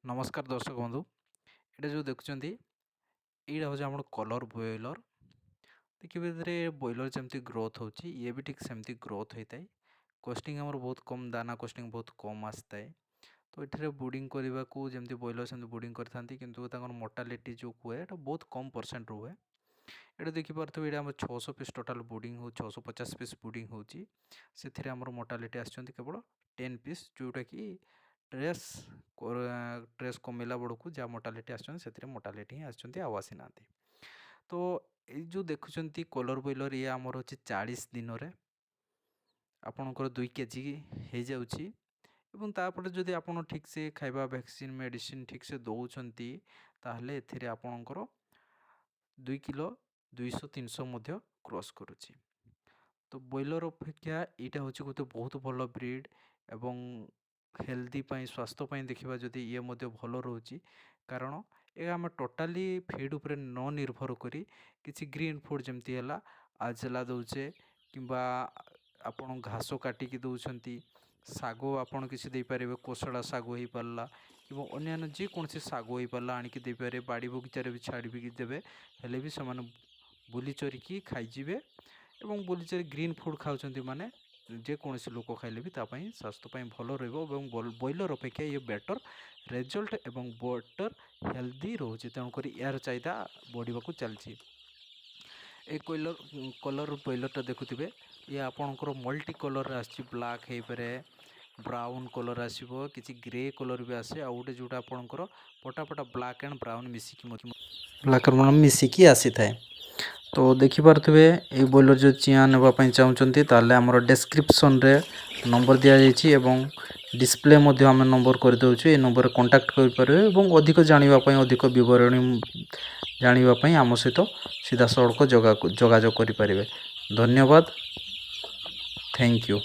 नमस्कार दर्शक बंधु ये जो देखुं यहाँ हूँ आम कलर बॉयलर देखिए बॉयलर जमी ग्रोथ होची ये भी ठीक सेमती ग्रोथ होता है। कॉस्टिंग आमर बहुत कम दाना कॉस्टिंग बहुत कम आसता है। तो ये बुडिंग करने को जमी बॉयलर से बुडिंग कर मोर्टालिटी जो हुए ये बहुत कम परसेंट रुहे। ये देखिए ये 600 पीस टोटाल बुडिंग हो 650 पीस बुडिंग होची से मोर्टालिटी आसुँच केवल 10 पीस जोटा कि ट्रेस ट्रेस कमेला बड़ को जहाँ मोर्टालिटी आसते मोर्टालिटी ही आसती आसी ना। तो ये जो देखुं कलर बॉयलर ये आमर अच्छे 40 दिन रे आपणकर 2 केजी हो जाऊँगी। तापर जदि आप ठीक से खाइबा वैक्सीन मेडिसिन ठीक से दौरान ताहले एथिरे आपणकर 2 किलो 200-300 मध्य क्रॉस करुच्ची। तो बॉयलर अपेक्षा यहाँ हूँ गोटे बहुत भल ब्रीड एवं हेल्दी स्वास्थ्य देखा जदि ये भल रोचे कारण ये आम टोटाली फीड उपरे न निर्भर करी किसी ग्रीन फूड जमती है आजला दौचे कि आपण घास काटिकी दौरान शाग आपड़ किसी देपारे कोसड़ा शाग हो पारा कि अन्य जेकोसी शाग हो पारा आणिकी देपारे बाड़ी बगीचार भी छाड़ी भी देवे हेले भी से बुली चरिकी खाईजे एवं बुलीचरी ग्रीन फूड खाऊँ माने जेकोसी लोक खाइले भी तापाई स्वास्थ्य भल रही बॉयलर अपेक्षा ये बेटर रिजल्ट एवं बेटर हेल्दी रोचे तेणुक यार चाहिदा बढ़ा चलती। ए कलर बॉयलरटा देखुए ये आपणकर मल्टी कलर आसी ब्लाक हो पारे ब्राउन कलर आसो कि ग्रे कलर भी आसे आ गए जोटा आपणकर पटापटा ब्लाक एंड ब्राउन ब्लाक मिसिकी आसी थाए। तो देखिपे ये बॉयलर जो चिया नापी चाहते ताले आमर डिस्क्रिप्शन रे नंबर दि जाइए डिस्प्ले आम नंबर करदे ये नंबर कांटेक्ट करें और अधिक जानापी अधिक बरणी जानापी आम सहित सीधा सड़क जोगाजोग करें। धन्यवाद, थैंक यू।